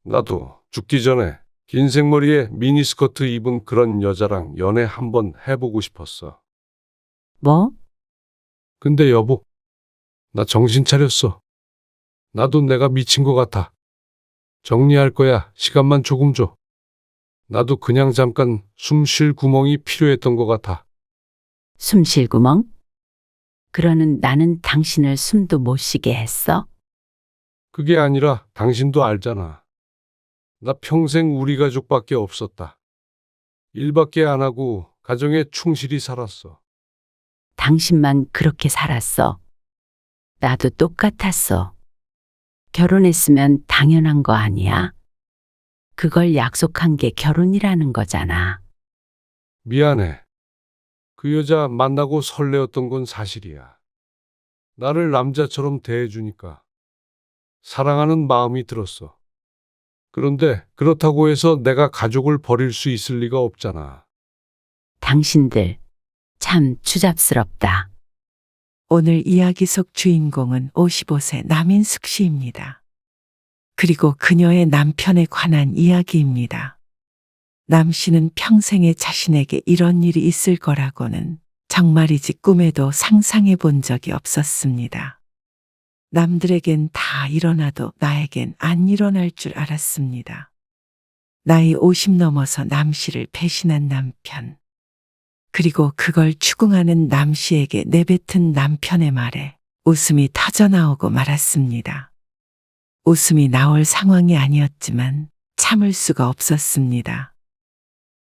나도 죽기 전에 긴 생머리에 미니스커트 입은 그런 여자랑 연애 한번 해보고 싶었어. 뭐? 근데 여보, 나 정신 차렸어. 나도 내가 미친 것 같아. 정리할 거야. 시간만 조금 줘. 나도 그냥 잠깐 숨쉴 구멍이 필요했던 것 같아. 숨 쉴 구멍? 그러는 나는 당신을 숨도 못 쉬게 했어? 그게 아니라 당신도 알잖아. 나 평생 우리 가족밖에 없었다. 일밖에 안 하고 가정에 충실히 살았어. 당신만 그렇게 살았어. 나도 똑같았어. 결혼했으면 당연한 거 아니야? 그걸 약속한 게 결혼이라는 거잖아. 미안해. 그 여자 만나고 설레었던 건 사실이야. 나를 남자처럼 대해주니까 사랑하는 마음이 들었어. 그런데 그렇다고 해서 내가 가족을 버릴 수 있을 리가 없잖아. 당신들 참 추잡스럽다. 오늘 이야기 속 주인공은 55세 남인숙 씨입니다. 그리고 그녀의 남편에 관한 이야기입니다. 남 씨는 평생에 자신에게 이런 일이 있을 거라고는 정말이지 꿈에도 상상해 본 적이 없었습니다. 남들에겐 다 일어나도 나에겐 안 일어날 줄 알았습니다. 나이 50 넘어서 남 씨를 배신한 남편. 그리고 그걸 추궁하는 남 씨에게 내뱉은 남편의 말에 웃음이 터져나오고 말았습니다. 웃음이 나올 상황이 아니었지만 참을 수가 없었습니다.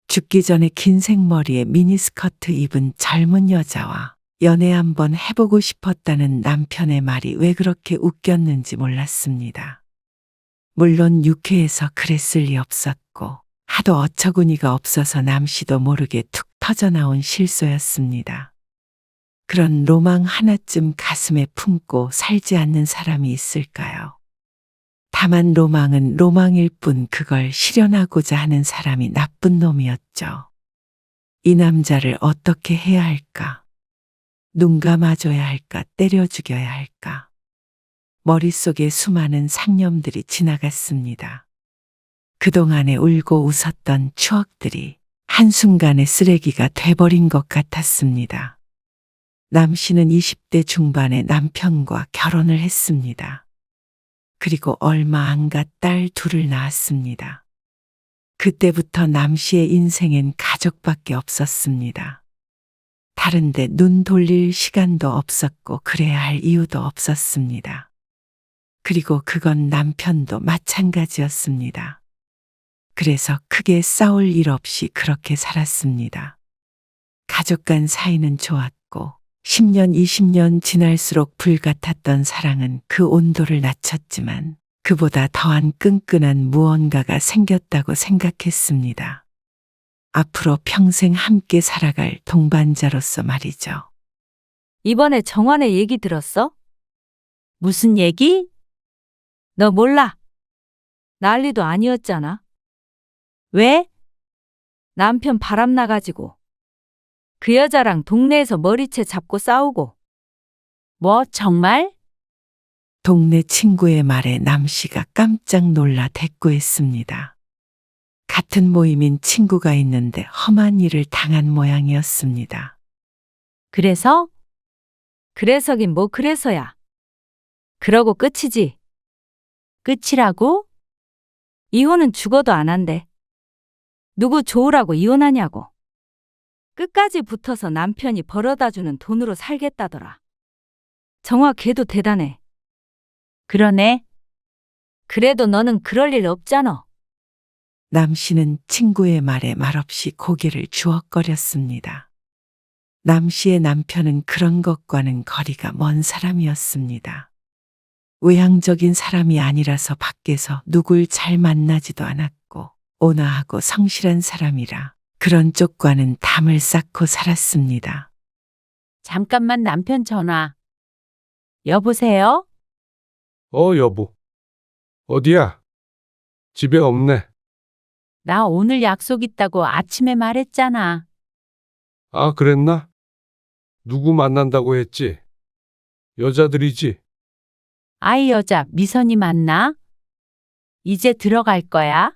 죽기 전에 긴 생머리에 미니스커트 입은 젊은 여자와 연애 한번 해보고 싶었다는 남편의 말이 왜 그렇게 웃겼는지 몰랐습니다. 물론 유쾌해서 그랬을 리 없었고 하도 어처구니가 없어서 남 씨도 모르게 툭 터져나온 실소였습니다. 그런 로망 하나쯤 가슴에 품고 살지 않는 사람이 있을까요? 다만 로망은 로망일 뿐 그걸 실현하고자 하는 사람이 나쁜 놈이었죠. 이 남자를 어떻게 해야 할까? 눈 감아줘야 할까? 때려 죽여야 할까? 머릿속에 수많은 상념들이 지나갔습니다. 그동안에 울고 웃었던 추억들이 한순간에 쓰레기가 돼버린 것 같았습니다. 남 씨는 20대 중반에 남편과 결혼을 했습니다. 그리고 얼마 안 가 딸 둘을 낳았습니다. 그때부터 남 씨의 인생엔 가족밖에 없었습니다. 다른데 눈 돌릴 시간도 없었고 그래야 할 이유도 없었습니다. 그리고 그건 남편도 마찬가지였습니다. 그래서 크게 싸울 일 없이 그렇게 살았습니다. 가족 간 사이는 좋았고 10년, 20년 지날수록 불같았던 사랑은 그 온도를 낮췄지만 그보다 더한 끈끈한 무언가가 생겼다고 생각했습니다. 앞으로 평생 함께 살아갈 동반자로서 말이죠. 이번에 정환의 얘기 들었어? 무슨 얘기? 너 몰라. 난리도 아니었잖아. 왜? 남편 바람 나가지고. 그 여자랑 동네에서 머리채 잡고 싸우고. 뭐 정말? 동네 친구의 말에 남 씨가 깜짝 놀라 대꾸했습니다. 같은 모임인 친구가 있는데 험한 일을 당한 모양이었습니다. 그래서? 그래서긴 뭐 그래서야. 그러고 끝이지. 끝이라고? 이혼은 죽어도 안 한대. 누구 좋으라고 이혼하냐고. 끝까지 붙어서 남편이 벌어다주는 돈으로 살겠다더라. 정화 걔도 대단해. 그러네. 그래도 너는 그럴 일 없잖아. 남 씨는 친구의 말에 말없이 고개를 주걱거렸습니다. 남 씨의 남편은 그런 것과는 거리가 먼 사람이었습니다. 외향적인 사람이 아니라서 밖에서 누굴 잘 만나지도 않았고 온화하고 성실한 사람이라 그런 쪽과는 담을 쌓고 살았습니다. 잠깐만 남편 전화. 여보세요? 여보. 어디야? 집에 없네. 나 오늘 약속 있다고 아침에 말했잖아. 아, 그랬나? 누구 만난다고 했지? 여자들이지? 아이 여자 미선이 맞나? 이제 들어갈 거야?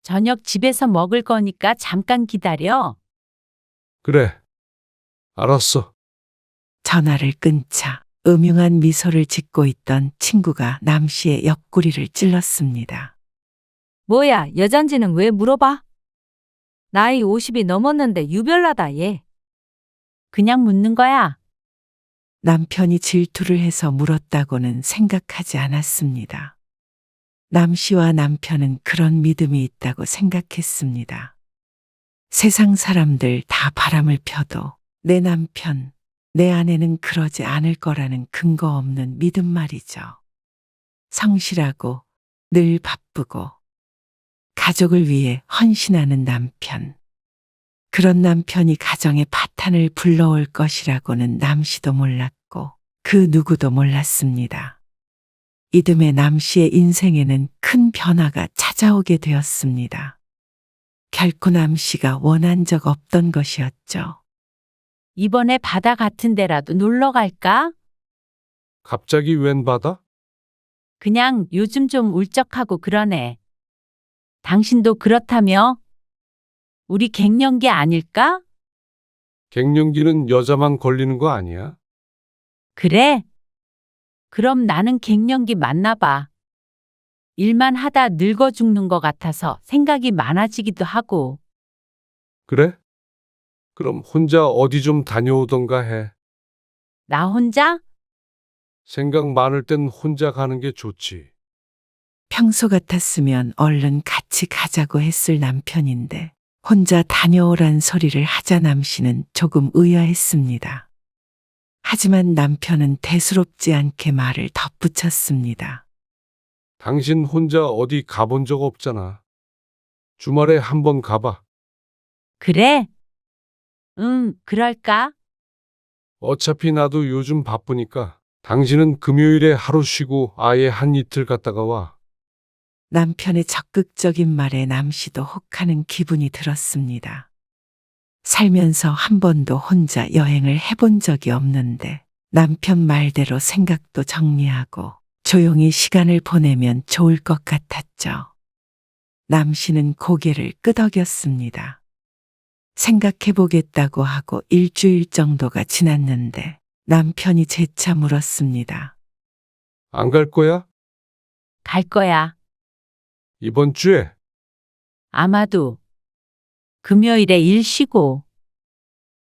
저녁 집에서 먹을 거니까 잠깐 기다려. 그래. 알았어. 전화를 끊자 음흉한 미소를 짓고 있던 친구가 남 씨의 옆구리를 찔렀습니다. 뭐야, 여잔지는 왜 물어봐? 나이 50이 넘었는데 유별나다, 얘. 그냥 묻는 거야. 남편이 질투를 해서 물었다고는 생각하지 않았습니다. 남 씨와 남편은 그런 믿음이 있다고 생각했습니다. 세상 사람들 다 바람을 펴도 내 남편, 내 아내는 그러지 않을 거라는 근거 없는 믿음 말이죠. 성실하고 늘 바쁘고 가족을 위해 헌신하는 남편. 그런 남편이 가정의 파탄을 불러올 것이라고는 남 씨도 몰랐고 그 누구도 몰랐습니다. 이듬해 남 씨의 인생에는 큰 변화가 찾아오게 되었습니다. 결코 남 씨가 원한 적 없던 것이었죠. 이번에 바다 같은 데라도 놀러 갈까? 갑자기 웬 바다? 그냥 요즘 좀 울적하고 그러네. 당신도 그렇다며? 우리 갱년기 아닐까? 갱년기는 여자만 걸리는 거 아니야? 그래? 그럼 나는 갱년기 맞나 봐. 일만 하다 늙어 죽는 것 같아서 생각이 많아지기도 하고. 그래? 그럼 혼자 어디 좀 다녀오던가 해. 나 혼자? 생각 많을 땐 혼자 가는 게 좋지. 평소 같았으면 얼른 같이 가자고 했을 남편인데 혼자 다녀오란 소리를 하자 남 씨는 조금 의아했습니다. 하지만 남편은 대수롭지 않게 말을 덧붙였습니다. 당신 혼자 어디 가본 적 없잖아. 주말에 한번 가봐. 그래? 응, 그럴까? 어차피 나도 요즘 바쁘니까 당신은 금요일에 하루 쉬고 아예 한 이틀 갔다가 와. 남편의 적극적인 말에 남 씨도 혹하는 기분이 들었습니다. 살면서 한 번도 혼자 여행을 해본 적이 없는데 남편 말대로 생각도 정리하고 조용히 시간을 보내면 좋을 것 같았죠. 남 씨는 고개를 끄덕였습니다. 생각해보겠다고 하고 일주일 정도가 지났는데 남편이 재차 물었습니다. 안 갈 거야? 갈 거야. 이번 주에? 아마도. 금요일에 일 쉬고.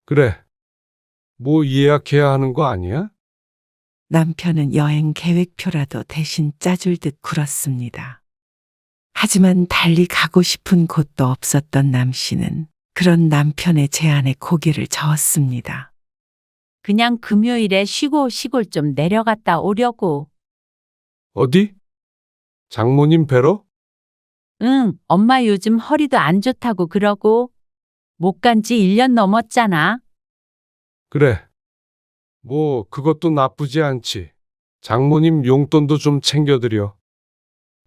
그래. 뭐 예약해야 하는 거 아니야? 남편은 여행 계획표라도 대신 짜줄 듯 굴었습니다. 하지만 달리 가고 싶은 곳도 없었던 남 씨는 그런 남편의 제안에 고개를 저었습니다. 그냥 금요일에 쉬고 시골 좀 내려갔다 오려고. 어디? 장모님 뵈러? 응, 엄마 요즘 허리도 안 좋다고 그러고 못 간 지 1년 넘었잖아. 그래. 뭐 그것도 나쁘지 않지. 장모님 용돈도 좀 챙겨드려.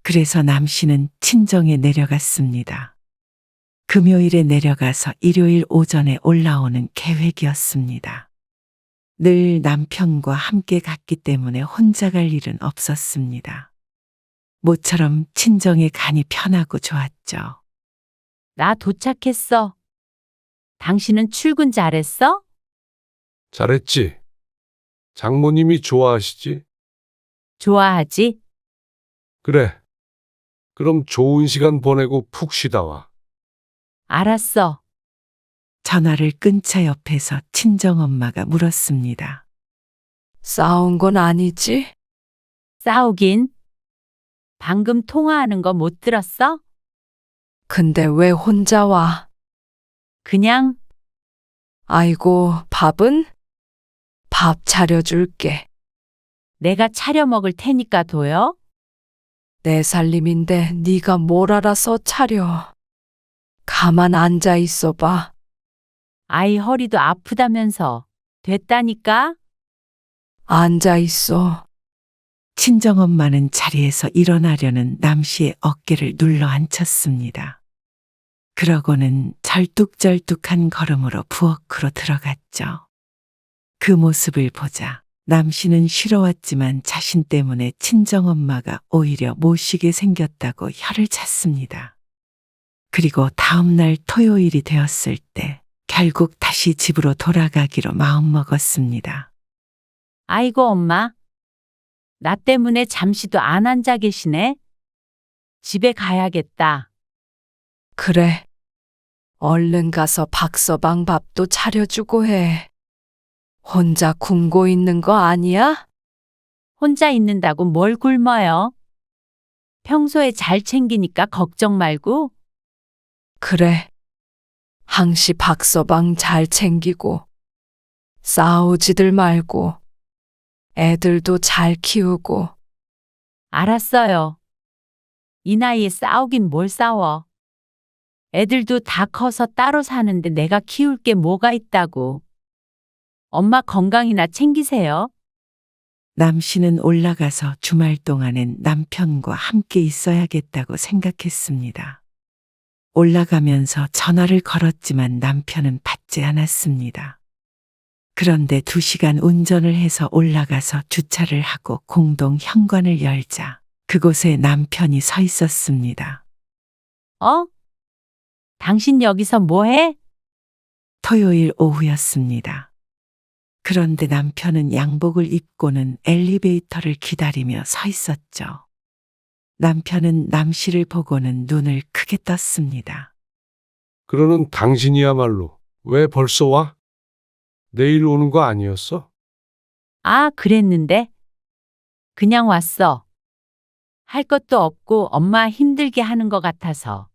그래서 남 씨는 친정에 내려갔습니다. 금요일에 내려가서 일요일 오전에 올라오는 계획이었습니다. 늘 남편과 함께 갔기 때문에 혼자 갈 일은 없었습니다. 모처럼 친정에 가니 편하고 좋았죠. 나 도착했어. 당신은 출근 잘했어? 잘했지? 장모님이 좋아하시지? 좋아하지? 그래. 그럼 좋은 시간 보내고 푹 쉬다 와. 알았어. 전화를 끊자 옆에서 친정엄마가 물었습니다. 싸운 건 아니지? 싸우긴. 방금 통화하는 거 못 들었어? 근데 왜 혼자 와? 그냥 아이고, 밥은? 밥 차려줄게. 내가 차려 먹을 테니까 둬요. 내 살림인데 네가 뭘 알아서 차려. 가만 앉아 있어 봐. 아이 허리도 아프다면서. 됐다니까? 앉아 있어. 친정엄마는 자리에서 일어나려는 남 씨의 어깨를 눌러 앉혔습니다. 그러고는 절뚝절뚝한 걸음으로 부엌으로 들어갔죠. 그 모습을 보자 남 씨는 싫어왔지만 자신 때문에 친정엄마가 오히려 못 쉬게 생겼다고 혀를 찼습니다. 그리고 다음 날 토요일이 되었을 때 결국 다시 집으로 돌아가기로 마음먹었습니다. 아이고, 엄마. 나 때문에 잠시도 안 앉아 계시네. 집에 가야겠다. 그래. 얼른 가서 박서방 밥도 차려주고 해. 혼자 굶고 있는 거 아니야? 혼자 있는다고 뭘 굶어요? 평소에 잘 챙기니까 걱정 말고. 그래. 항시 박서방 잘 챙기고, 싸우지들 말고, 애들도 잘 키우고, 알았어요. 이 나이에 싸우긴 뭘 싸워. 애들도 다 커서 따로 사는데 내가 키울 게 뭐가 있다고. 엄마 건강이나 챙기세요. 남 씨는 올라가서 주말 동안엔 남편과 함께 있어야겠다고 생각했습니다. 올라가면서 전화를 걸었지만 남편은 받지 않았습니다. 그런데 2시간 운전을 해서 올라가서 주차를 하고 공동 현관을 열자 그곳에 남편이 서 있었습니다. 어? 당신 여기서 뭐 해? 토요일 오후였습니다. 그런데 남편은 양복을 입고는 엘리베이터를 기다리며 서 있었죠. 남편은 남 씨를 보고는 눈을 크게 떴습니다. 그러는 당신이야말로 왜 벌써 와? 내일 오는 거 아니었어? 아, 그랬는데. 그냥 왔어. 할 것도 없고 엄마 힘들게 하는 것 같아서.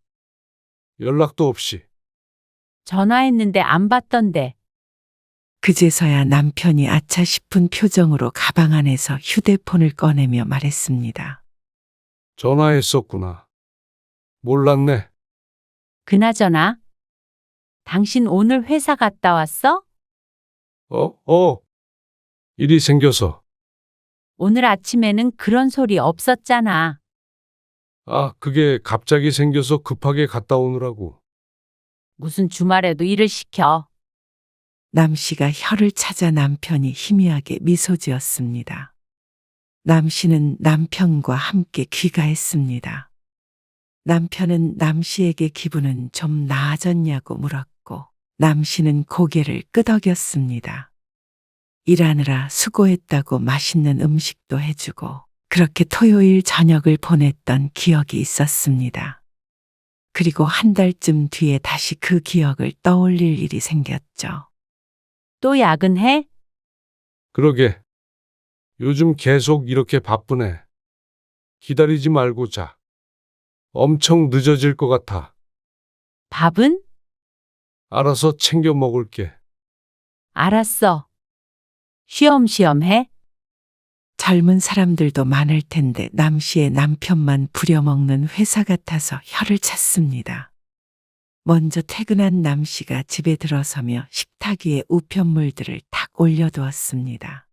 연락도 없이. 전화했는데 안 받던데. 그제서야 남편이 아차 싶은 표정으로 가방 안에서 휴대폰을 꺼내며 말했습니다. 전화했었구나. 몰랐네. 그나저나. 당신 오늘 회사 갔다 왔어? 일이 생겨서. 오늘 아침에는 그런 소리 없었잖아. 아, 그게 갑자기 생겨서 급하게 갔다 오느라고. 무슨 주말에도 일을 시켜. 남 씨가 혀를 찾아 남편이 희미하게 미소 지었습니다. 남 씨는 남편과 함께 귀가했습니다. 남편은 남 씨에게 기분은 좀 나아졌냐고 물었고 남 씨는 고개를 끄덕였습니다. 일하느라 수고했다고 맛있는 음식도 해주고 그렇게 토요일 저녁을 보냈던 기억이 있었습니다. 그리고 한 달쯤 뒤에 다시 그 기억을 떠올릴 일이 생겼죠. 또 야근해? 그러게. 요즘 계속 이렇게 바쁘네. 기다리지 말고 자. 엄청 늦어질 것 같아. 밥은? 알아서 챙겨 먹을게. 알았어. 쉬엄쉬엄 해. 젊은 사람들도 많을 텐데 남 씨의 남편만 부려먹는 회사 같아서 혀를 찼습니다. 먼저 퇴근한 남 씨가 집에 들어서며 식탁 위에 우편물들을 탁 올려두었습니다.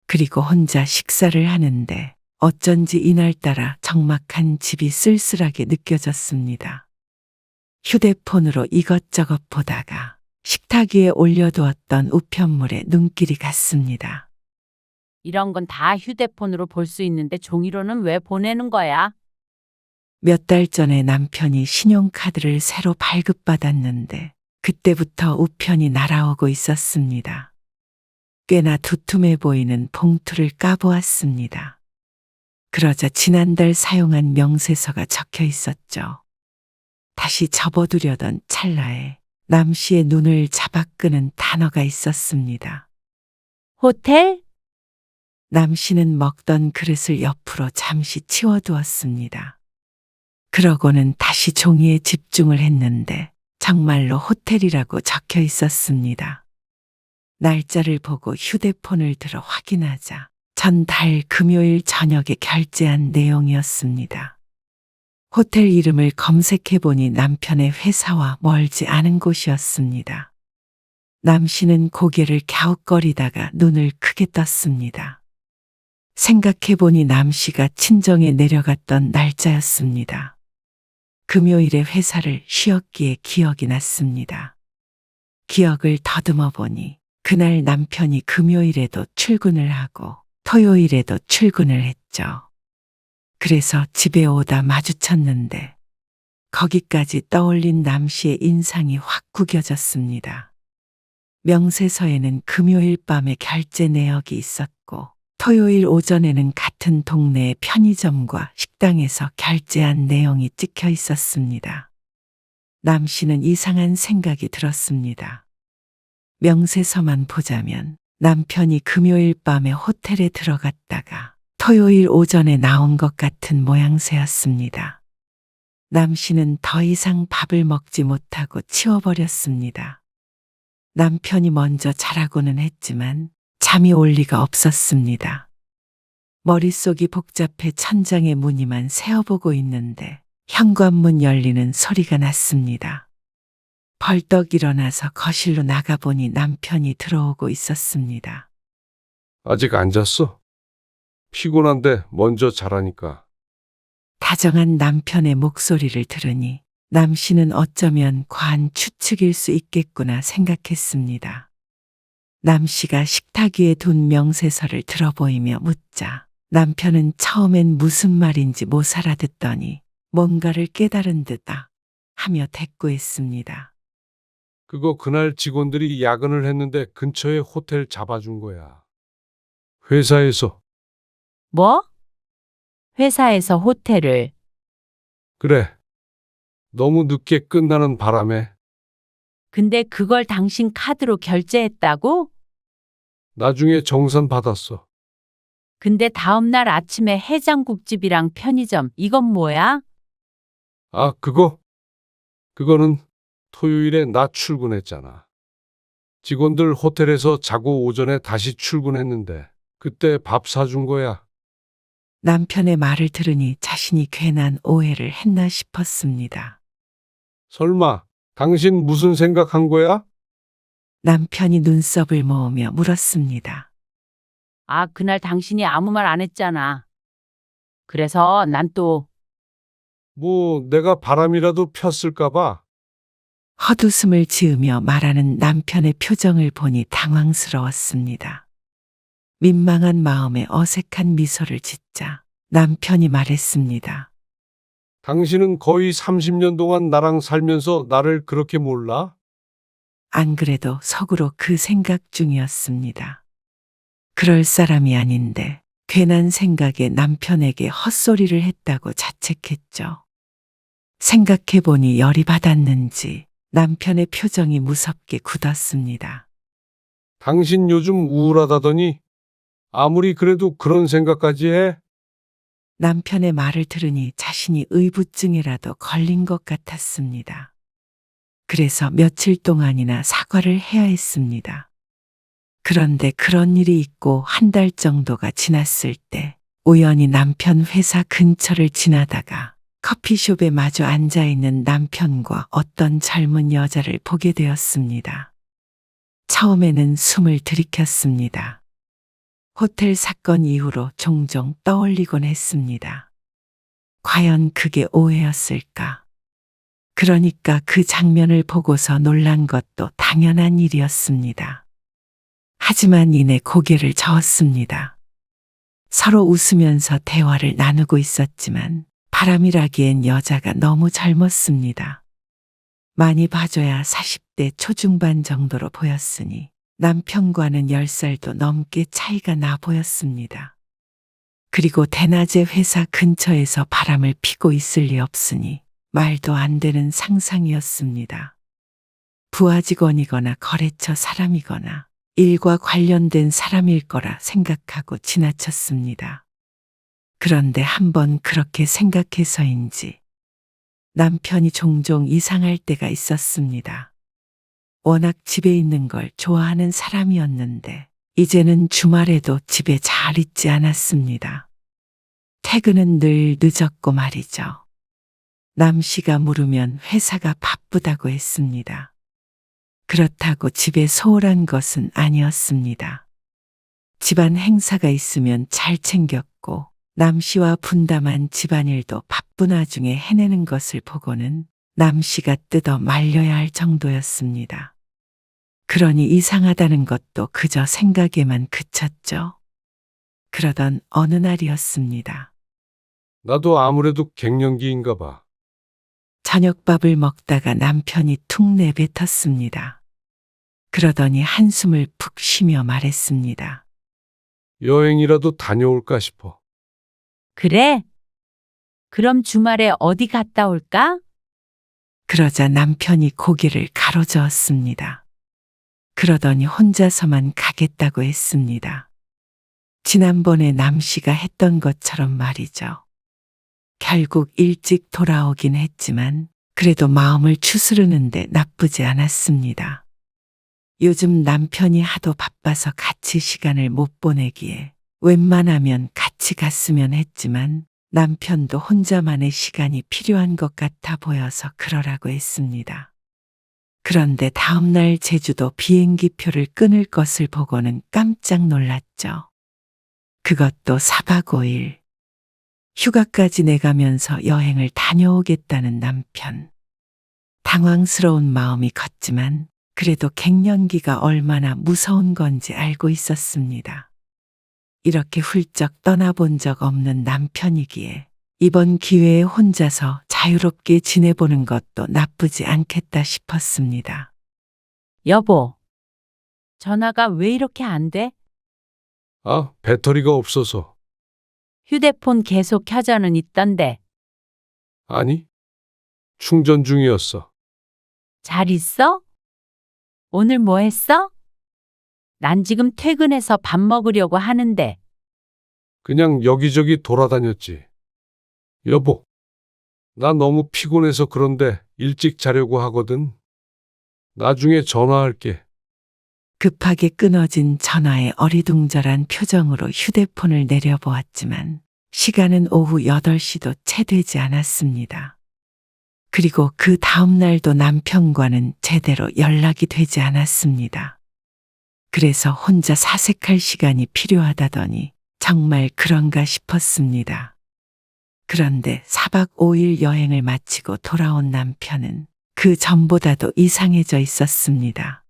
그리고 혼자 식사를 하는데 어쩐지 이날따라 적막한 집이 쓸쓸하게 느껴졌습니다. 휴대폰으로 이것저것 보다가 식탁 위에 올려두었던 우편물에 눈길이 갔습니다. 이런 건 다 휴대폰으로 볼 수 있는데 종이로는 왜 보내는 거야? 몇 달 전에 남편이 신용카드를 새로 발급받았는데 그때부터 우편이 날아오고 있었습니다. 꽤나 두툼해 보이는 봉투를 까보았습니다. 그러자 지난달 사용한 명세서가 적혀 있었죠. 다시 접어두려던 찰나에 남 씨의 눈을 잡아끄는 단어가 있었습니다. 호텔? 남 씨는 먹던 그릇을 옆으로 잠시 치워두었습니다. 그러고는 다시 종이에 집중을 했는데 정말로 호텔이라고 적혀 있었습니다. 날짜를 보고 휴대폰을 들어 확인하자 전달 금요일 저녁에 결제한 내용이었습니다. 호텔 이름을 검색해보니 남편의 회사와 멀지 않은 곳이었습니다. 남 씨는 고개를 갸웃거리다가 눈을 크게 떴습니다. 생각해보니 남 씨가 친정에 내려갔던 날짜였습니다. 금요일에 회사를 쉬었기에 기억이 났습니다. 기억을 더듬어 보니 그날 남편이 금요일에도 출근을 하고 토요일에도 출근을 했죠. 그래서 집에 오다 마주쳤는데 거기까지 떠올린 남 씨의 인상이 확 구겨졌습니다. 명세서에는 금요일 밤에 결제 내역이 있었고 토요일 오전에는 같은 동네의 편의점과 식당에서 결제한 내용이 찍혀 있었습니다. 남 씨는 이상한 생각이 들었습니다. 명세서만 보자면 남편이 금요일 밤에 호텔에 들어갔다가 토요일 오전에 나온 것 같은 모양새였습니다. 남 씨는 더 이상 밥을 먹지 못하고 치워버렸습니다. 남편이 먼저 자라고는 했지만 잠이 올 리가 없었습니다. 머릿속이 복잡해 천장에 무늬만 세어보고 있는데 현관문 열리는 소리가 났습니다. 벌떡 일어나서 거실로 나가보니 남편이 들어오고 있었습니다. 아직 안 잤어? 피곤한데 먼저 자라니까. 다정한 남편의 목소리를 들으니 남 씨는 어쩌면 과한 추측일 수 있겠구나 생각했습니다. 남 씨가 식탁 위에 둔 명세서를 들어보이며 묻자 남편은 처음엔 무슨 말인지 못 알아듣더니 뭔가를 깨달은 듯다 하며 대꾸했습니다. 그거 그날 직원들이 야근을 했는데 근처에 호텔 잡아준 거야. 회사에서. 뭐? 회사에서 호텔을. 그래. 너무 늦게 끝나는 바람에 근데 그걸 당신 카드로 결제했다고? 나중에 정산 받았어. 근데 다음날 아침에 해장국집이랑 편의점, 이건 뭐야? 아, 그거는 토요일에 나 출근했잖아. 직원들 호텔에서 자고 오전에 다시 출근했는데 그때 밥 사준 거야. 남편의 말을 들으니 자신이 괜한 오해를 했나 싶었습니다. 설마 당신 무슨 생각한 거야? 남편이 눈썹을 모으며 물었습니다. 아, 그날 당신이 아무 말 안 했잖아. 그래서 난 또 뭐 내가 바람이라도 폈을까 봐. 헛웃음을 지으며 말하는 남편의 표정을 보니 당황스러웠습니다. 민망한 마음에 어색한 미소를 짓자 남편이 말했습니다. 당신은 거의 30년 동안 나랑 살면서 나를 그렇게 몰라? 안 그래도 속으로 그 생각 중이었습니다. 그럴 사람이 아닌데 괜한 생각에 남편에게 헛소리를 했다고 자책했죠. 생각해보니 열이 받았는지 남편의 표정이 무섭게 굳었습니다. 당신 요즘 우울하다더니 아무리 그래도 그런 생각까지 해? 남편의 말을 들으니 자신이 의부증이라도 걸린 것 같았습니다. 그래서 며칠 동안이나 사과를 해야 했습니다. 그런데 그런 일이 있고 한 달 정도가 지났을 때 우연히 남편 회사 근처를 지나다가 커피숍에 마주 앉아있는 남편과 어떤 젊은 여자를 보게 되었습니다. 처음에는 숨을 들이켰습니다. 호텔 사건 이후로 종종 떠올리곤 했습니다. 과연 그게 오해였을까? 그러니까 그 장면을 보고서 놀란 것도 당연한 일이었습니다. 하지만 이내 고개를 저었습니다. 서로 웃으면서 대화를 나누고 있었지만 바람이라기엔 여자가 너무 젊었습니다. 많이 봐줘야 40대 초중반 정도로 보였으니 남편과는 10살도 넘게 차이가 나 보였습니다. 그리고 대낮에 회사 근처에서 바람을 피고 있을 리 없으니 말도 안 되는 상상이었습니다. 부하 직원이거나 거래처 사람이거나 일과 관련된 사람일 거라 생각하고 지나쳤습니다. 그런데 한번 그렇게 생각해서인지 남편이 종종 이상할 때가 있었습니다. 워낙 집에 있는 걸 좋아하는 사람이었는데 이제는 주말에도 집에 잘 있지 않았습니다. 퇴근은 늘 늦었고 말이죠. 남 씨가 물으면 회사가 바쁘다고 했습니다. 그렇다고 집에 소홀한 것은 아니었습니다. 집안 행사가 있으면 잘 챙겼고 남 씨와 분담한 집안일도 바쁜 와중에 해내는 것을 보고는 남 씨가 뜯어 말려야 할 정도였습니다. 그러니 이상하다는 것도 그저 생각에만 그쳤죠. 그러던 어느 날이었습니다. 나도 아무래도 갱년기인가 봐. 저녁밥을 먹다가 남편이 툭 내뱉었습니다. 그러더니 한숨을 푹 쉬며 말했습니다. 여행이라도 다녀올까 싶어. 그래? 그럼 주말에 어디 갔다 올까? 그러자 남편이 고개를 가로저었습니다. 그러더니 혼자서만 가겠다고 했습니다. 지난번에 남씨가 했던 것처럼 말이죠. 결국 일찍 돌아오긴 했지만 그래도 마음을 추스르는데 나쁘지 않았습니다. 요즘 남편이 하도 바빠서 같이 시간을 못 보내기에 웬만하면 같이 갔으면 했지만 남편도 혼자만의 시간이 필요한 것 같아 보여서 그러라고 했습니다. 그런데 다음날 제주도 비행기표를 끊을 것을 보고는 깜짝 놀랐죠. 그것도 4박 5일. 휴가까지 내가면서 여행을 다녀오겠다는 남편. 당황스러운 마음이 컸지만 그래도 갱년기가 얼마나 무서운 건지 알고 있었습니다. 이렇게 훌쩍 떠나본 적 없는 남편이기에 이번 기회에 혼자서 자유롭게 지내보는 것도 나쁘지 않겠다 싶었습니다. 여보, 전화가 왜 이렇게 안 돼? 아, 배터리가 없어서. 휴대폰 계속 켜져는 있던데. 아니, 충전 중이었어. 잘 있어? 오늘 뭐 했어? 난 지금 퇴근해서 밥 먹으려고 하는데. 그냥 여기저기 돌아다녔지. 여보, 나 너무 피곤해서 그런데 일찍 자려고 하거든. 나중에 전화할게. 급하게 끊어진 전화에 어리둥절한 표정으로 휴대폰을 내려보았지만 시간은 오후 8시도 채 되지 않았습니다. 그리고 그 다음 날도 남편과는 제대로 연락이 되지 않았습니다. 그래서 혼자 사색할 시간이 필요하다더니 정말 그런가 싶었습니다. 그런데 4박 5일 여행을 마치고 돌아온 남편은 그 전보다도 이상해져 있었습니다.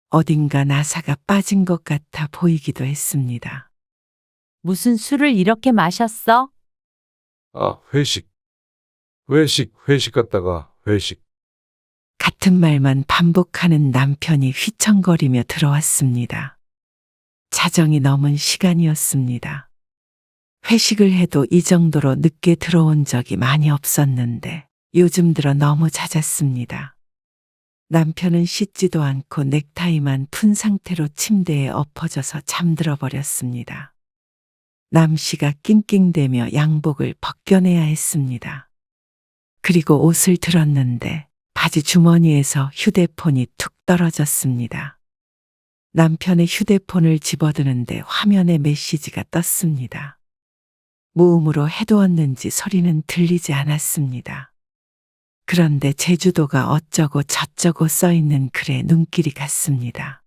어딘가 나사가 빠진 것 같아 보이기도 했습니다. 무슨 술을 이렇게 마셨어? 아, 회식 갔다가 회식. 같은 말만 반복하는 남편이 휘청거리며 들어왔습니다. 자정이 넘은 시간이었습니다. 회식을 해도 이 정도로 늦게 들어온 적이 많이 없었는데 요즘 들어 너무 잦았습니다. 남편은 씻지도 않고 넥타이만 푼 상태로 침대에 엎어져서 잠들어 버렸습니다. 남씨가 낑낑대며 양복을 벗겨내야 했습니다. 그리고 옷을 들었는데 바지 주머니에서 휴대폰이 툭 떨어졌습니다. 남편의 휴대폰을 집어드는데 화면에 메시지가 떴습니다. 무음으로 해두었는지 소리는 들리지 않았습니다. 그런데 제주도가 어쩌고 저쩌고 써있는 글에 눈길이 갔습니다.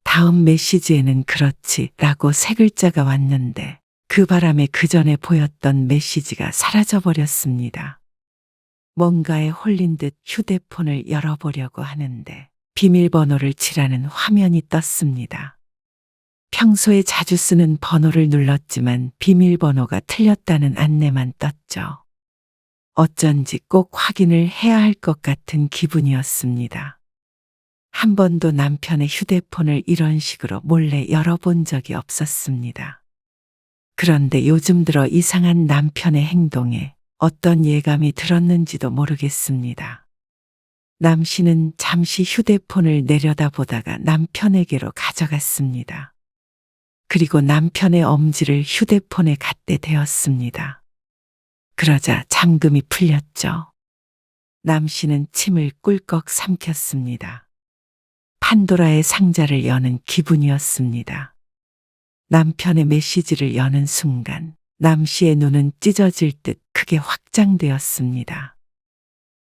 다음 메시지에는 그렇지 라고 세 글자가 왔는데 그 바람에 그 전에 보였던 메시지가 사라져버렸습니다. 뭔가에 홀린 듯 휴대폰을 열어보려고 하는데 비밀번호를 칠하는 화면이 떴습니다. 평소에 자주 쓰는 번호를 눌렀지만 비밀번호가 틀렸다는 안내만 떴죠. 어쩐지 꼭 확인을 해야 할 것 같은 기분이었습니다. 한 번도 남편의 휴대폰을 이런 식으로 몰래 열어본 적이 없었습니다. 그런데 요즘 들어 이상한 남편의 행동에 어떤 예감이 들었는지도 모르겠습니다. 남씨는 잠시 휴대폰을 내려다보다가 남편에게로 가져갔습니다. 그리고 남편의 엄지를 휴대폰에 갖대 대었습니다. 그러자 잠금이 풀렸죠. 남씨는 침을 꿀꺽 삼켰습니다. 판도라의 상자를 여는 기분이었습니다. 남편의 메시지를 여는 순간 남씨의 눈은 찢어질 듯 크게 확장되었습니다.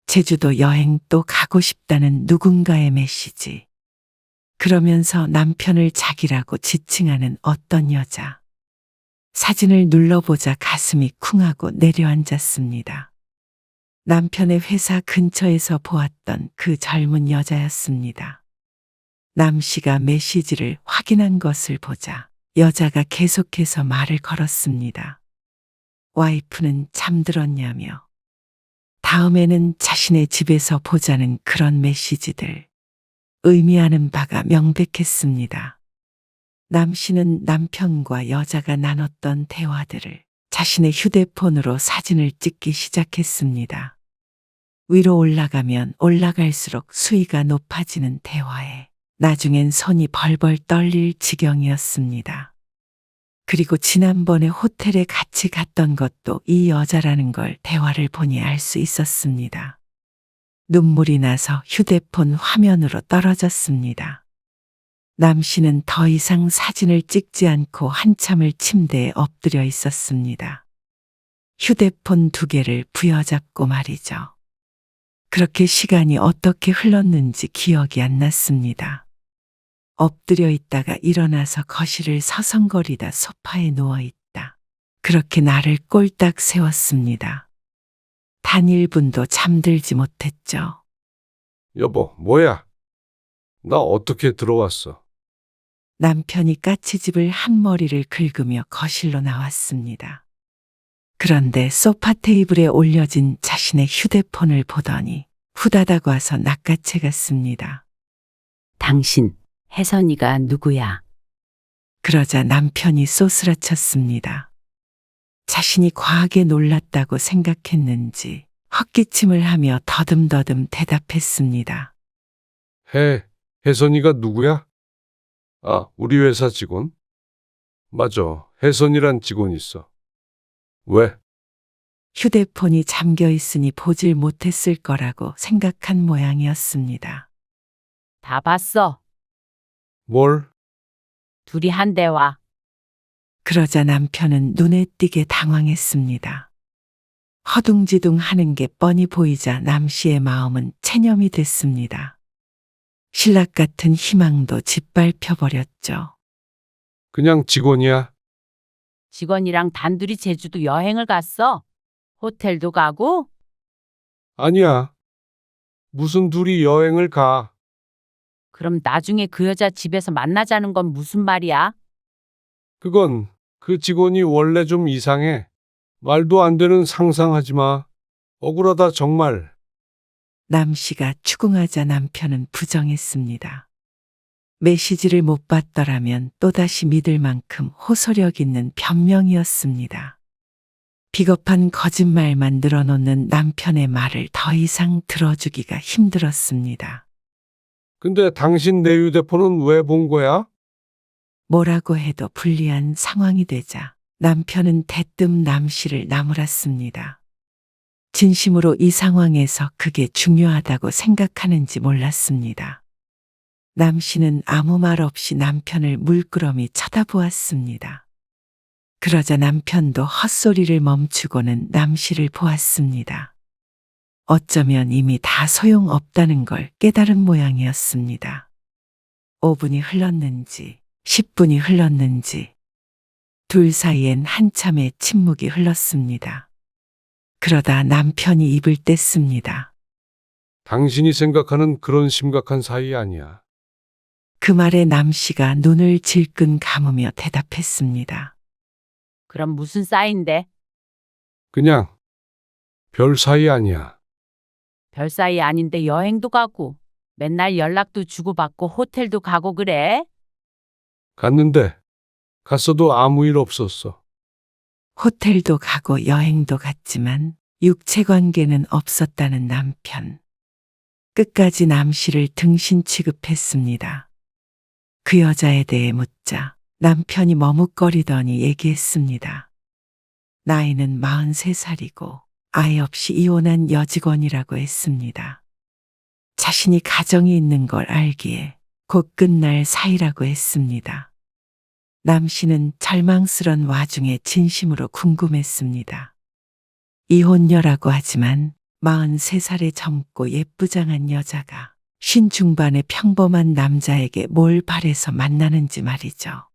제주도 여행 또 가고 싶다는 누군가의 메시지. 그러면서 남편을 자기라고 지칭하는 어떤 여자. 사진을 눌러보자 가슴이 쿵하고 내려앉았습니다. 남편의 회사 근처에서 보았던 그 젊은 여자였습니다. 남 씨가 메시지를 확인한 것을 보자 여자가 계속해서 말을 걸었습니다. 와이프는 잠들었냐며. 다음에는 자신의 집에서 보자는 그런 메시지들. 의미하는 바가 명백했습니다. 남 씨는 남편과 여자가 나눴던 대화들을 자신의 휴대폰으로 사진을 찍기 시작했습니다. 위로 올라가면 올라갈수록 수위가 높아지는 대화에 나중엔 손이 벌벌 떨릴 지경이었습니다. 그리고 지난번에 호텔에 같이 갔던 것도 이 여자라는 걸 대화를 보니 알 수 있었습니다. 눈물이 나서 휴대폰 화면으로 떨어졌습니다. 남 씨는 더 이상 사진을 찍지 않고 한참을 침대에 엎드려 있었습니다. 휴대폰 2개를 부여잡고 말이죠. 그렇게 시간이 어떻게 흘렀는지 기억이 안 났습니다. 엎드려 있다가 일어나서 거실을 서성거리다 소파에 누워 있다. 그렇게 나를 꼴딱 세웠습니다. 단 1분도 잠들지 못했죠. 여보, 뭐야? 나 어떻게 들어왔어? 남편이 까치집을 한 머리를 긁으며 거실로 나왔습니다. 그런데 소파 테이블에 올려진 자신의 휴대폰을 보더니 후다닥 와서 낚아채 갔습니다. 당신, 혜선이가 누구야? 그러자 남편이 쏘스라쳤습니다. 자신이 과하게 놀랐다고 생각했는지 헛기침을 하며 더듬더듬 대답했습니다. 혜선이가 누구야? 아, 우리 회사 직원? 맞아, 혜선이란 직원 있어. 왜? 휴대폰이 잠겨 있으니 보질 못했을 거라고 생각한 모양이었습니다. 다 봤어. 뭘? 둘이 한 대화. 그러자 남편은 눈에 띄게 당황했습니다. 허둥지둥 하는 게 뻔히 보이자 남 씨의 마음은 체념이 됐습니다. 신락 같은 희망도 짓밟혀버렸죠. 그냥 직원이야. 직원이랑 단둘이 제주도 여행을 갔어. 호텔도 가고. 아니야. 무슨 둘이 여행을 가. 그럼 나중에 그 여자 집에서 만나자는 건 무슨 말이야? 그건 그 직원이 원래 좀 이상해. 말도 안 되는 상상하지 마. 억울하다 정말. 남 씨가 추궁하자 남편은 부정했습니다. 메시지를 못 봤더라면 또다시 믿을 만큼 호소력 있는 변명이었습니다. 비겁한 거짓말만 늘어놓는 남편의 말을 더 이상 들어주기가 힘들었습니다. 근데 당신 내 휴대폰은 왜 본 거야? 뭐라고 해도 불리한 상황이 되자 남편은 대뜸 남 씨를 나무랐습니다. 진심으로 이 상황에서 그게 중요하다고 생각하는지 몰랐습니다. 남 씨는 아무 말 없이 남편을 물끄러미 쳐다보았습니다. 그러자 남편도 헛소리를 멈추고는 남 씨를 보았습니다. 어쩌면 이미 다 소용없다는 걸 깨달은 모양이었습니다. 5분이 흘렀는지 10분이 흘렀는지 둘 사이엔 한참의 침묵이 흘렀습니다. 그러다 남편이 입을 뗐습니다. 당신이 생각하는 그런 심각한 사이 아니야. 그 말에 남 씨가 눈을 질끈 감으며 대답했습니다. 그럼 무슨 싸인데? 그냥 별 사이 아니야. 별 사이 아닌데 여행도 가고 맨날 연락도 주고받고 호텔도 가고 그래? 갔는데 갔어도 아무 일 없었어. 호텔도 가고 여행도 갔지만 육체 관계는 없었다는 남편. 끝까지 남 씨를 등신 취급했습니다. 그 여자에 대해 묻자 남편이 머뭇거리더니 얘기했습니다. 나이는 43살이고 아이 없이 이혼한 여직원이라고 했습니다. 자신이 가정이 있는 걸 알기에 곧 끝날 사이라고 했습니다. 남 씨는 절망스런 와중에 진심으로 궁금했습니다. 이혼녀라고 하지만 43살의 젊고 예쁘장한 여자가 50 중반의 평범한 남자에게 뭘 바래서 만나는지 말이죠.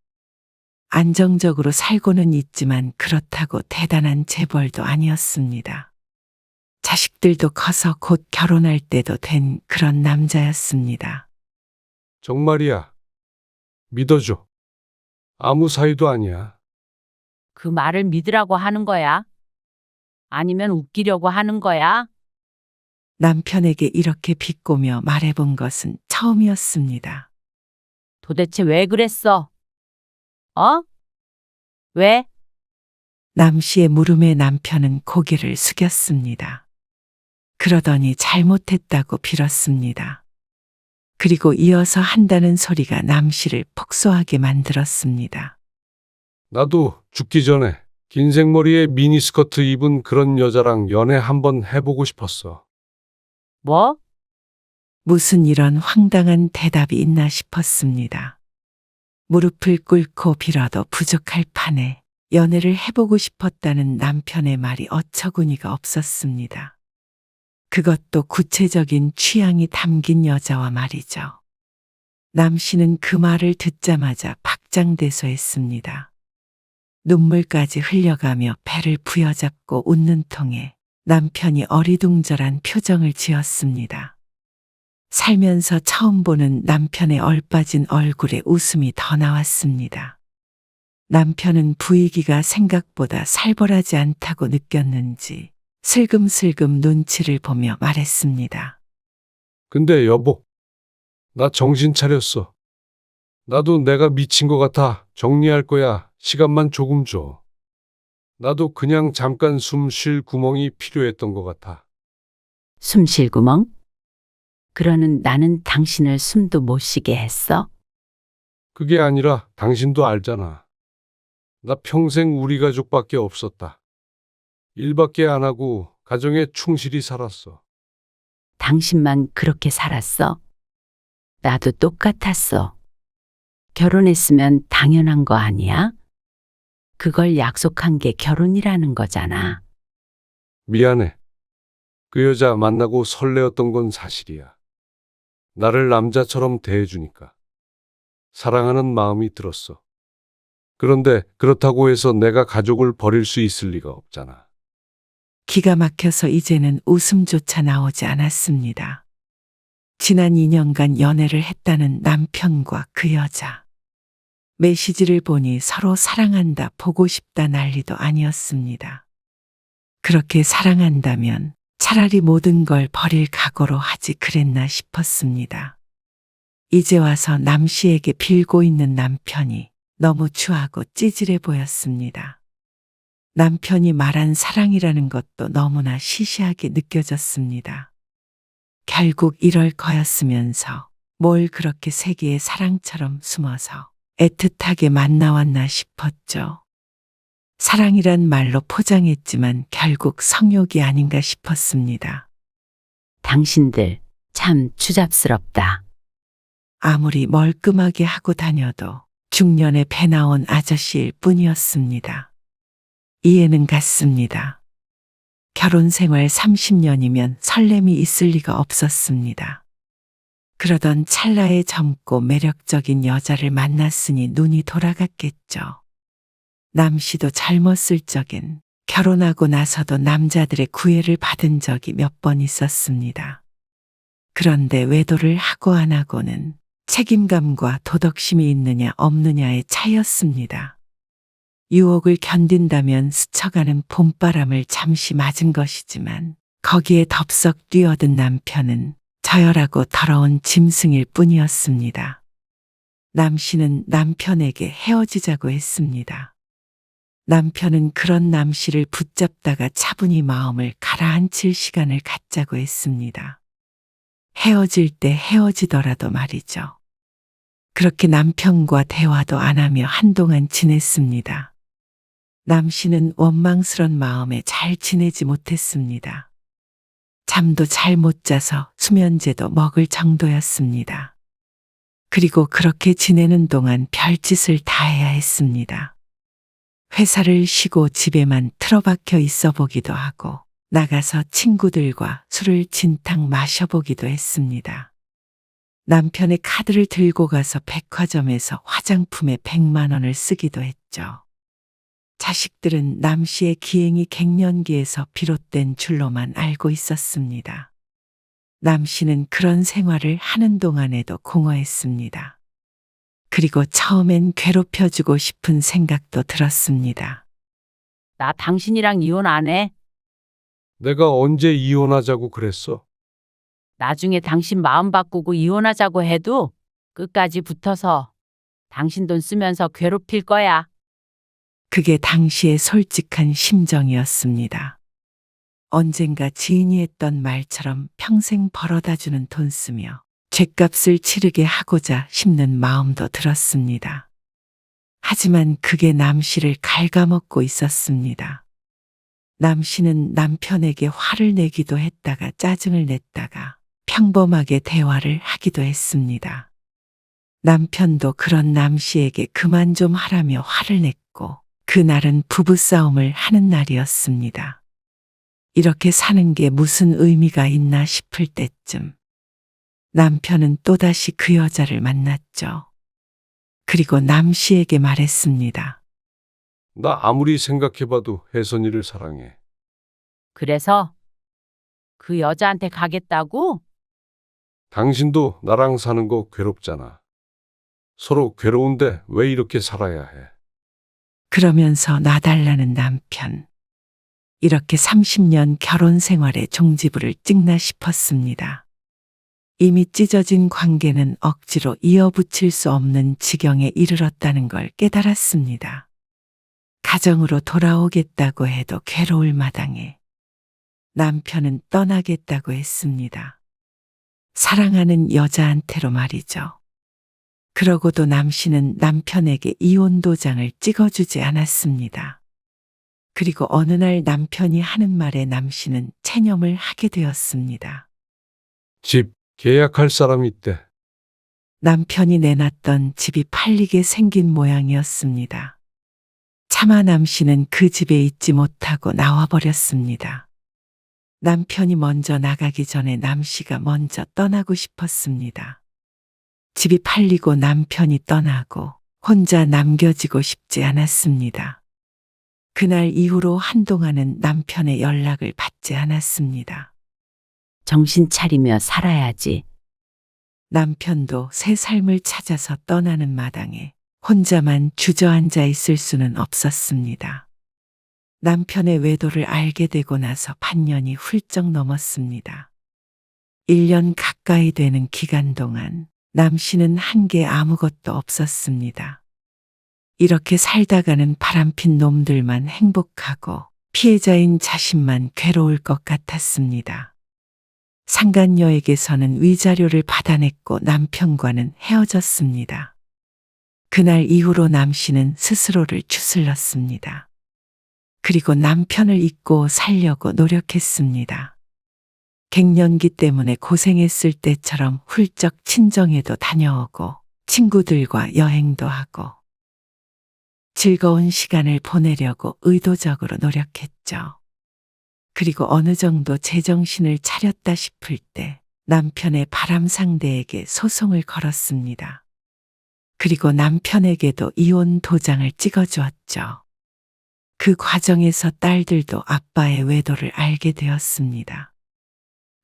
안정적으로 살고는 있지만 그렇다고 대단한 재벌도 아니었습니다. 자식들도 커서 곧 결혼할 때도 된 그런 남자였습니다. 정말이야. 믿어줘. 아무 사이도 아니야. 그 말을 믿으라고 하는 거야? 아니면 웃기려고 하는 거야? 남편에게 이렇게 비꼬며 말해본 것은 처음이었습니다. 도대체 왜 그랬어? 어? 왜? 남 씨의 물음에 남편은 고개를 숙였습니다. 그러더니 잘못했다고 빌었습니다. 그리고 이어서 한다는 소리가 남 씨를 폭소하게 만들었습니다. 나도 죽기 전에 긴 생머리에 미니스커트 입은 그런 여자랑 연애 한번 해보고 싶었어. 뭐? 무슨 이런 황당한 대답이 있나 싶었습니다. 무릎을 꿇고 빌어도 부족할 판에 연애를 해보고 싶었다는 남편의 말이 어처구니가 없었습니다. 그것도 구체적인 취향이 담긴 여자와 말이죠. 남 씨는 그 말을 듣자마자 박장대소했습니다. 눈물까지 흘려가며 배를 부여잡고 웃는 통에 남편이 어리둥절한 표정을 지었습니다. 살면서 처음 보는 남편의 얼빠진 얼굴에 웃음이 더 나왔습니다. 남편은 부익이가 생각보다 살벌하지 않다고 느꼈는지 슬금슬금 눈치를 보며 말했습니다. 근데 여보, 나 정신 차렸어. 나도 내가 미친 것 같아. 정리할 거야. 시간만 조금 줘. 나도 그냥 잠깐 숨 쉴 구멍이 필요했던 것 같아. 숨 쉴 구멍? 그러는 나는 당신을 숨도 못 쉬게 했어? 그게 아니라 당신도 알잖아. 나 평생 우리 가족밖에 없었다. 일밖에 안 하고 가정에 충실히 살았어. 당신만 그렇게 살았어? 나도 똑같았어. 결혼했으면 당연한 거 아니야? 그걸 약속한 게 결혼이라는 거잖아. 미안해. 그 여자 만나고 설레었던 건 사실이야. 나를 남자처럼 대해주니까. 사랑하는 마음이 들었어. 그런데 그렇다고 해서 내가 가족을 버릴 수 있을 리가 없잖아. 기가 막혀서 이제는 웃음조차 나오지 않았습니다. 지난 2년간 연애를 했다는 남편과 그 여자. 메시지를 보니 서로 사랑한다, 보고 싶다 난리도 아니었습니다. 그렇게 사랑한다면 차라리 모든 걸 버릴 각오로 하지 그랬나 싶었습니다. 이제 와서 남 씨에게 빌고 있는 남편이 너무 추하고 찌질해 보였습니다. 남편이 말한 사랑이라는 것도 너무나 시시하게 느껴졌습니다. 결국 이럴 거였으면서 뭘 그렇게 세기의 사랑처럼 숨어서 애틋하게 만나왔나 싶었죠. 사랑이란 말로 포장했지만 결국 성욕이 아닌가 싶었습니다. 당신들 참 추잡스럽다. 아무리 멀끔하게 하고 다녀도 중년에 배 나온 아저씨일 뿐이었습니다. 이해는 갔습니다. 결혼 생활 30년이면 설렘이 있을 리가 없었습니다. 그러던 찰나에 젊고 매력적인 여자를 만났으니 눈이 돌아갔겠죠. 남 씨도 젊었을 적엔 결혼하고 나서도 남자들의 구애를 받은 적이 몇 번 있었습니다. 그런데 외도를 하고 안 하고는 책임감과 도덕심이 있느냐 없느냐의 차이였습니다. 유혹을 견딘다면 스쳐가는 봄바람을 잠시 맞은 것이지만 거기에 덥석 뛰어든 남편은 저열하고 더러운 짐승일 뿐이었습니다. 남 씨는 남편에게 헤어지자고 했습니다. 남편은 그런 남 씨를 붙잡다가 차분히 마음을 가라앉힐 시간을 갖자고 했습니다. 헤어질 때 헤어지더라도 말이죠. 그렇게 남편과 대화도 안 하며 한동안 지냈습니다. 남 씨는 원망스런 마음에 잘 지내지 못했습니다. 잠도 잘 못 자서 수면제도 먹을 정도였습니다. 그리고 그렇게 지내는 동안 별짓을 다 해야 했습니다. 회사를 쉬고 집에만 틀어박혀 있어 보기도 하고 나가서 친구들과 술을 진탕 마셔보기도 했습니다. 남편의 카드를 들고 가서 백화점에서 화장품에 100만 원을 쓰기도 했죠. 자식들은 남 씨의 기행이 갱년기에서 비롯된 줄로만 알고 있었습니다. 남 씨는 그런 생활을 하는 동안에도 공허했습니다. 그리고 처음엔 괴롭혀주고 싶은 생각도 들었습니다. 나 당신이랑 이혼 안 해. 내가 언제 이혼하자고 그랬어? 나중에 당신 마음 바꾸고 이혼하자고 해도 끝까지 붙어서 당신 돈 쓰면서 괴롭힐 거야. 그게 당시의 솔직한 심정이었습니다. 언젠가 지인이 했던 말처럼 평생 벌어다주는 돈 쓰며 죗값을 치르게 하고자 싶는 마음도 들었습니다. 하지만 그게 남 씨를 갉아먹고 있었습니다. 남 씨는 남편에게 화를 내기도 했다가 짜증을 냈다가 평범하게 대화를 하기도 했습니다. 남편도 그런 남 씨에게 그만 좀 하라며 화를 냈고 그날은 부부싸움을 하는 날이었습니다. 이렇게 사는 게 무슨 의미가 있나 싶을 때쯤 남편은 또다시 그 여자를 만났죠. 그리고 남 씨에게 말했습니다. 나 아무리 생각해봐도 혜선이를 사랑해. 그래서 그 여자한테 가겠다고? 당신도 나랑 사는 거 괴롭잖아. 서로 괴로운데 왜 이렇게 살아야 해? 그러면서 놔달라는 남편. 이렇게 30년 결혼 생활에 종지부를 찍나 싶었습니다. 이미 찢어진 관계는 억지로 이어붙일 수 없는 지경에 이르렀다는 걸 깨달았습니다. 가정으로 돌아오겠다고 해도 괴로울 마당에 남편은 떠나겠다고 했습니다. 사랑하는 여자한테로 말이죠. 그러고도 남 씨는 남편에게 이혼 도장을 찍어주지 않았습니다. 그리고 어느 날 남편이 하는 말에 남 씨는 체념을 하게 되었습니다. 집 계약할 사람이 있대. 남편이 내놨던 집이 팔리게 생긴 모양이었습니다. 차마 남 씨는 그 집에 있지 못하고 나와버렸습니다. 남편이 먼저 나가기 전에 남 씨가 먼저 떠나고 싶었습니다. 집이 팔리고 남편이 떠나고 혼자 남겨지고 싶지 않았습니다. 그날 이후로 한동안은 남편의 연락을 받지 않았습니다. 정신 차리며 살아야지. 남편도 새 삶을 찾아서 떠나는 마당에 혼자만 주저앉아 있을 수는 없었습니다. 남편의 외도를 알게 되고 나서 반년이 훌쩍 넘었습니다. 1년 가까이 되는 기간 동안 남 씨는 한게 아무것도 없었습니다. 이렇게 살다가는 바람핀 놈들만 행복하고 피해자인 자신만 괴로울 것 같았습니다. 상간녀에게서는 위자료를 받아냈고 남편과는 헤어졌습니다. 그날 이후로 남 씨는 스스로를 추슬렀습니다. 그리고 남편을 잊고 살려고 노력했습니다. 갱년기 때문에 고생했을 때처럼 훌쩍 친정에도 다녀오고 친구들과 여행도 하고 즐거운 시간을 보내려고 의도적으로 노력했죠. 그리고 어느 정도 제정신을 차렸다 싶을 때 남편의 바람 상대에게 소송을 걸었습니다. 그리고 남편에게도 이혼 도장을 찍어주었죠. 그 과정에서 딸들도 아빠의 외도를 알게 되었습니다.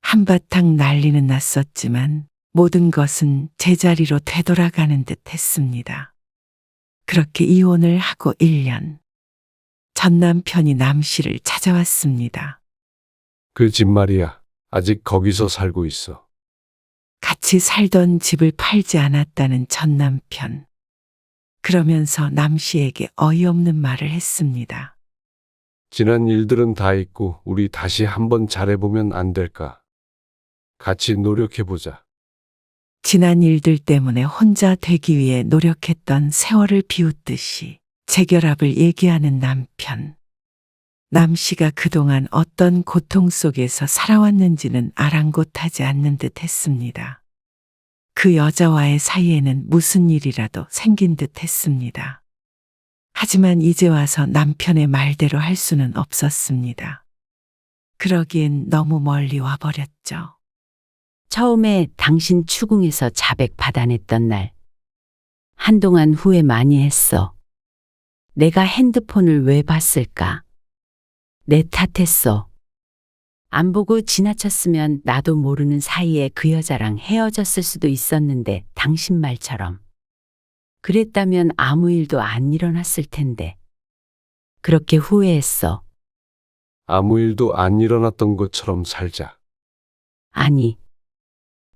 한바탕 난리는 났었지만 모든 것은 제자리로 되돌아가는 듯 했습니다. 그렇게 이혼을 하고 1년. 전 남편이 남 씨를 찾아왔습니다. 그 집 말이야. 아직 거기서 살고 있어. 같이 살던 집을 팔지 않았다는 전 남편. 그러면서 남 씨에게 어이없는 말을 했습니다. 지난 일들은 다 있고 우리 다시 한번 잘해보면 안 될까? 같이 노력해보자. 지난 일들 때문에 혼자 되기 위해 노력했던 세월을 비웃듯이 재결합을 얘기하는 남편. 남 씨가 그동안 어떤 고통 속에서 살아왔는지는 아랑곳하지 않는 듯 했습니다. 그 여자와의 사이에는 무슨 일이라도 생긴 듯 했습니다. 하지만 이제 와서 남편의 말대로 할 수는 없었습니다. 그러기엔 너무 멀리 와버렸죠. 처음에 당신 추궁에서 자백 받아냈던 날. 한동안 후회 많이 했어. 내가 핸드폰을 왜 봤을까? 내 탓했어. 안 보고 지나쳤으면 나도 모르는 사이에 그 여자랑 헤어졌을 수도 있었는데 당신 말처럼. 그랬다면 아무 일도 안 일어났을 텐데. 그렇게 후회했어. 아무 일도 안 일어났던 것처럼 살자. 아니.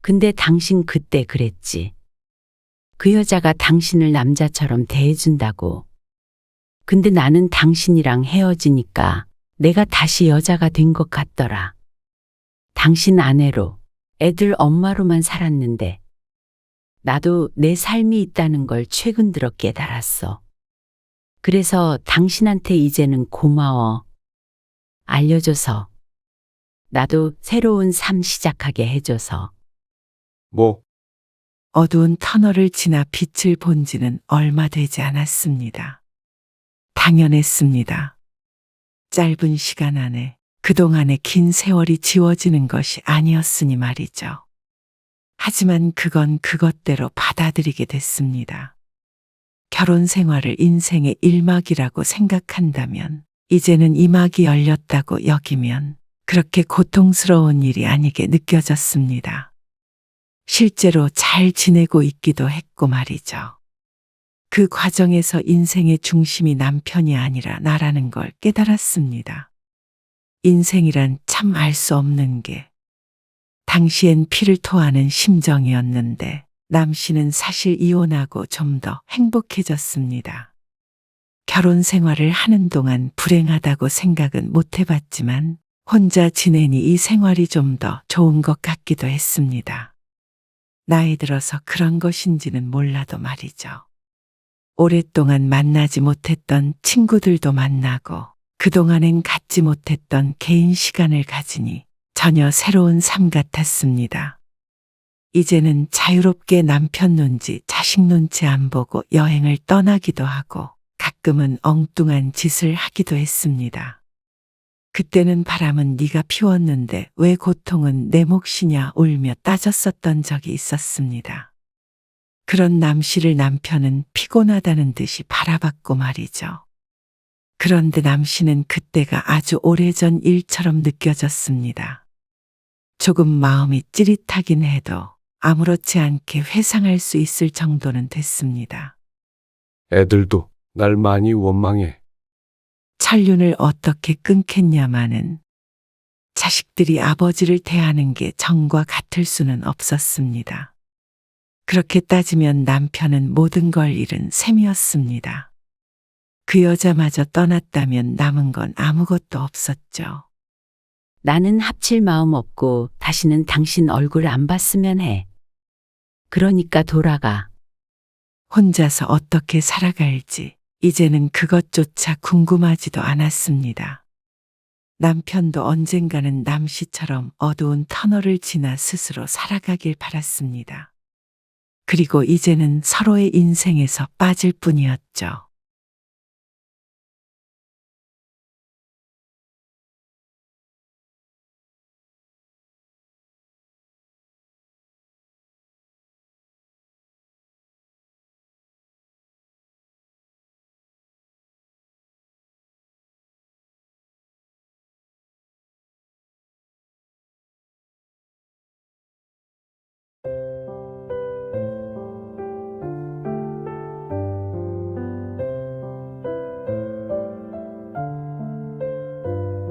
근데 당신 그때 그랬지. 그 여자가 당신을 남자처럼 대해준다고. 근데 나는 당신이랑 헤어지니까 내가 다시 여자가 된 것 같더라. 당신 아내로, 애들 엄마로만 살았는데 나도 내 삶이 있다는 걸 최근 들어 깨달았어. 그래서 당신한테 이제는 고마워. 알려줘서. 나도 새로운 삶 시작하게 해줘서. 뭐, 어두운 터널을 지나 빛을 본 지는 얼마 되지 않았습니다. 당연했습니다. 짧은 시간 안에 그동안의 긴 세월이 지워지는 것이 아니었으니 말이죠. 하지만 그건 그것대로 받아들이게 됐습니다. 결혼 생활을 인생의 일막이라고 생각한다면, 이제는 이 막이 열렸다고 여기면 그렇게 고통스러운 일이 아니게 느껴졌습니다. 실제로 잘 지내고 있기도 했고 말이죠. 그 과정에서 인생의 중심이 남편이 아니라 나라는 걸 깨달았습니다. 인생이란 참 알 수 없는 게, 당시엔 피를 토하는 심정이었는데 남 씨는 사실 이혼하고 좀 더 행복해졌습니다. 결혼 생활을 하는 동안 불행하다고 생각은 못 해봤지만 혼자 지내니 이 생활이 좀 더 좋은 것 같기도 했습니다. 나이 들어서 그런 것인지는 몰라도 말이죠. 오랫동안 만나지 못했던 친구들도 만나고 그동안엔 갖지 못했던 개인 시간을 가지니 전혀 새로운 삶 같았습니다. 이제는 자유롭게 남편 눈치, 자식 눈치 안 보고 여행을 떠나기도 하고 가끔은 엉뚱한 짓을 하기도 했습니다. 그때는 바람은 네가 피웠는데 왜 고통은 내 몫이냐 울며 따졌었던 적이 있었습니다. 그런 남 씨를 남편은 피곤하다는 듯이 바라봤고 말이죠. 그런데 남 씨는 그때가 아주 오래전 일처럼 느껴졌습니다. 조금 마음이 찌릿하긴 해도 아무렇지 않게 회상할 수 있을 정도는 됐습니다. 애들도 날 많이 원망해. 천륜을 어떻게 끊겠냐마는 자식들이 아버지를 대하는 게 정과 같을 수는 없었습니다. 그렇게 따지면 남편은 모든 걸 잃은 셈이었습니다. 그 여자마저 떠났다면 남은 건 아무것도 없었죠. 나는 합칠 마음 없고 다시는 당신 얼굴 안 봤으면 해. 그러니까 돌아가. 혼자서 어떻게 살아갈지 이제는 그것조차 궁금하지도 않았습니다. 남편도 언젠가는 남 씨처럼 어두운 터널을 지나 스스로 살아가길 바랐습니다. 그리고 이제는 서로의 인생에서 빠질 뿐이었죠.